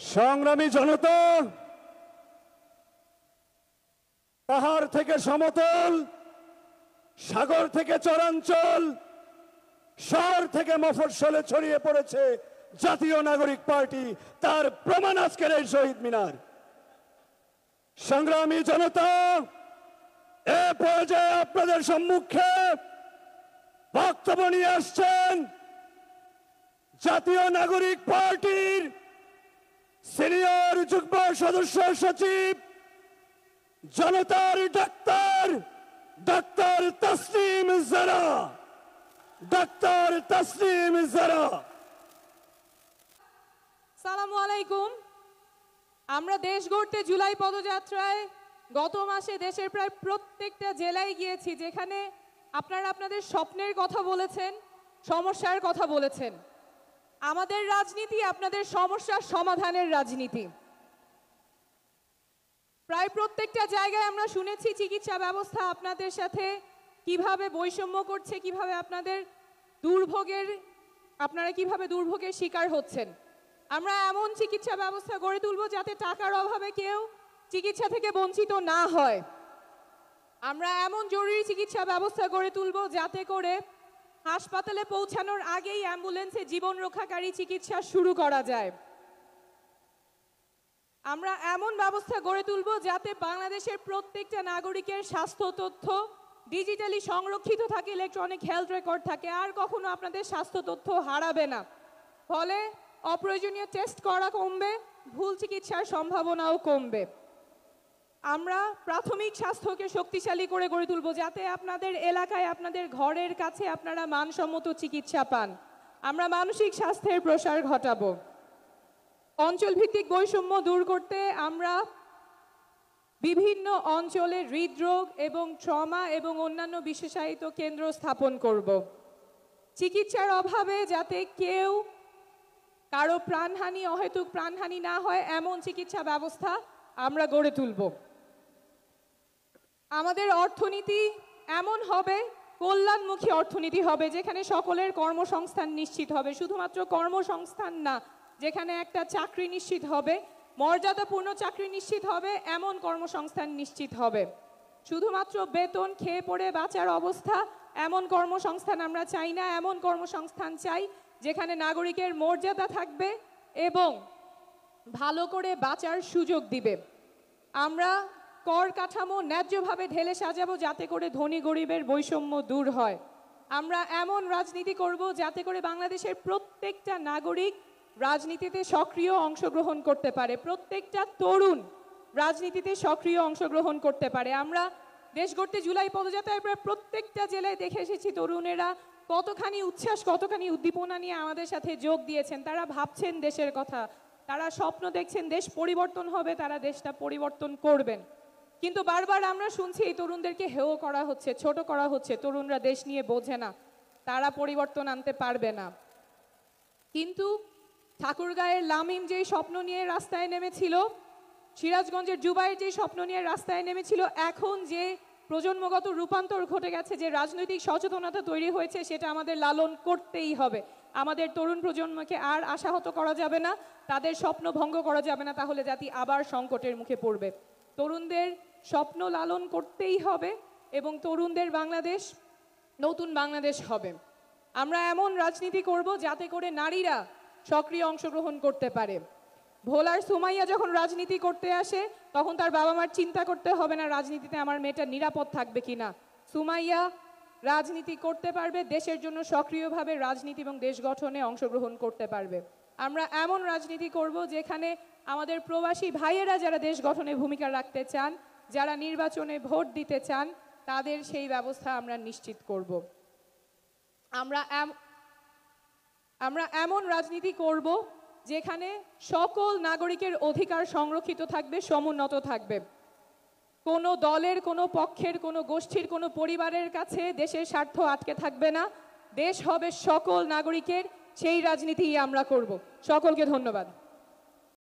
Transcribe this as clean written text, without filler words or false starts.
সংগ্রামী জনতা, পাহাড় থেকে সমতল, সাগর থেকে চরাঞ্চল, শহর থেকে মফস্বলে ছড়িয়ে পড়েছে জাতীয় নাগরিক পার্টি। তার প্রমাণ আজকের এই শহীদ মিনার। সংগ্রামী জনতা, এ পর্যায়ে আপনাদের সম্মুখে বক্তব্য নিয়ে আসছেন জাতীয় নাগরিক পার্টির সিনিয়র যুগ্ম সদস্য সচিব জনতার ডাক্তার ডাক্তার তসলিম জারা। ডাক্তার তসলিম জারা। সালামু আলাইকুম। আমরা দেশ গড়তে জুলাই পদযাত্রায় গত মাসে দেশের প্রায় প্রত্যেকটা জেলায় গিয়েছি, যেখানে আপনারা আপনাদের স্বপ্নের কথা বলেছেন, সমস্যার কথা বলেছেন। আমাদের রাজনীতি আপনাদের সমস্যার সমাধানের রাজনীতি। প্রায় প্রত্যেকটা জায়গায় আমরা শুনেছি চিকিৎসা ব্যবস্থা আপনাদের সাথে কিভাবে বৈষম্য করছে, কিভাবে আপনারা কিভাবে দুর্ভোগের শিকার হচ্ছেন। আমরা এমন চিকিৎসা ব্যবস্থা গড়ে তুলব যাতে টাকার অভাবে কেউ চিকিৎসা থেকে বঞ্চিত না হয়। আমরা এমন জরুরি চিকিৎসা ব্যবস্থা গড়ে তুলব যাতে করে হাসপাতালে পৌঁছানোর আগেই অ্যাম্বুলেন্সে জীবন রক্ষাকারী চিকিৎসা শুরু করা যায়। আমরা এমন ব্যবস্থা গড়ে তুলব যাতে বাংলাদেশের প্রত্যেকটা নাগরিকের স্বাস্থ্য তথ্য ডিজিটালি সংরক্ষিত থাকে, ইলেকট্রনিক হেলথ রেকর্ড থাকে, আর কখনো আপনাদের স্বাস্থ্য তথ্য হারাবে না। ফলে অপ্রয়োজনীয় টেস্ট করা কমবে, ভুল চিকিৎসার সম্ভাবনাও কমবে। আমরা প্রাথমিক স্বাস্থ্যকে শক্তিশালী করে গড়ে তুলব যাতে আপনাদের এলাকায়, আপনাদের ঘরের কাছে আপনারা মানসম্মত চিকিৎসা পান। আমরা মানসিক স্বাস্থ্যের প্রসার ঘটাবো। অঞ্চলভিত্তিক বৈষম্য দূর করতে আমরা বিভিন্ন অঞ্চলে হৃদরোগ এবং ট্রমা এবং অন্যান্য বিশেষায়িত কেন্দ্র স্থাপন করব। চিকিৎসার অভাবে যাতে কারো প্রাণহানি, অহেতুক প্রাণহানি না হয় এমন চিকিৎসা ব্যবস্থা আমরা গড়ে তুলব। আমাদের অর্থনীতি এমন হবে, কল্যাণমুখী অর্থনীতি হবে, যেখানে সকলের কর্মসংস্থান নিশ্চিত হবে। শুধুমাত্র কর্মসংস্থান না, যেখানে একটা চাকরি নিশ্চিত হবে, মর্যাদাপূর্ণ চাকরি নিশ্চিত হবে, এমন কর্মসংস্থান নিশ্চিত হবে। শুধুমাত্র বেতন খেয়ে পড়ে বাঁচার অবস্থা, এমন কর্মসংস্থান আমরা চাই না। এমন কর্মসংস্থান চাই যেখানে নাগরিকের মর্যাদা থাকবে এবং ভালো করে বাঁচার সুযোগ দিবে। আমরা কর কাঠামো ন্যায্যভাবে ঢেলে সাজাবো যাতে করে ধনী গরিবের বৈষম্য দূর হয়। আমরা এমন রাজনীতি করব যাতে করে বাংলাদেশের প্রত্যেকটা নাগরিক রাজনীতিতে সক্রিয় অংশগ্রহণ করতে পারে, প্রত্যেকটা তরুণ রাজনীতিতে সক্রিয় অংশগ্রহণ করতে পারে। আমরা দেশ গড়তে জুলাই পদযাত্রায় প্রায় প্রত্যেকটা জেলায় দেখে এসেছি তরুণেরা কতখানি উচ্ছ্বাস, কতখানি উদ্দীপনা নিয়ে আমাদের সাথে যোগ দিয়েছেন। তারা ভাবছেন দেশের কথা, তারা স্বপ্ন দেখছেন দেশ পরিবর্তন হবে, তারা দেশটা পরিবর্তন করবেন। কিন্তু বারবার আমরা শুনছি এই তরুণদেরকে হেয় করা হচ্ছে, ছোট করা হচ্ছে, তরুণরা দেশ নিয়ে বোঝে না, তারা পরিবর্তন আনতে পারবে না। কিন্তু ঠাকুরগাঁয়ের লামিম যেই স্বপ্ন নিয়ে রাস্তায় নেমেছিল, সিরাজগঞ্জের জুবাইর যেই স্বপ্ন নিয়ে রাস্তায় নেমেছিল, এখন যে প্রজন্মগত রূপান্তর ঘটে গেছে, যে রাজনৈতিক সচেতনতা তৈরি হয়েছে, সেটা আমাদের লালন করতেই হবে। আমাদের তরুণ প্রজন্মকে আর আশাহত করা যাবে না, তাদের স্বপ্ন ভঙ্গ করা যাবে না, তাহলে জাতি আবার সংকটের মুখে পড়বে। তরুণদের স্বপ্ন লালন করতেই হবে এবং তরুণদের বাংলাদেশ নতুন বাংলাদেশ হবে। আমরা এমন রাজনীতি করব যাতে করে নারীরা সক্রিয় অংশগ্রহণ করতে পারে। ভোলার সুমাইয়া যখন রাজনীতি করতে আসে তখন তার বাবা মার চিন্তা করতে হবে না রাজনীতিতে আমার মেয়েটা নিরাপদ থাকবে কিনা। সুমাইয়া রাজনীতি করতে পারবে, দেশের জন্য সক্রিয়ভাবে রাজনীতি এবং দেশ গঠনে অংশগ্রহণ করতে পারবে। আমরা এমন রাজনীতি করব যেখানে আমাদের প্রবাসী ভাইয়েরা যারা দেশ গঠনে ভূমিকা রাখতে চান, যারা নির্বাচনে ভোট দিতে চান, তাদের সেই ব্যবস্থা আমরা নিশ্চিত করব। আমরা এমন রাজনীতি করব যেখানে সকল নাগরিকের অধিকার সংরক্ষিত থাকবে, সমুন্নত থাকবে। কোনো দলের, কোনো পক্ষের, কোনো গোষ্ঠীর, কোনো পরিবারের কাছে দেশের স্বার্থ আটকে থাকবে না। দেশ হবে সকল নাগরিকের, সেই রাজনীতিই আমরা করব। সকলকে ধন্যবাদ।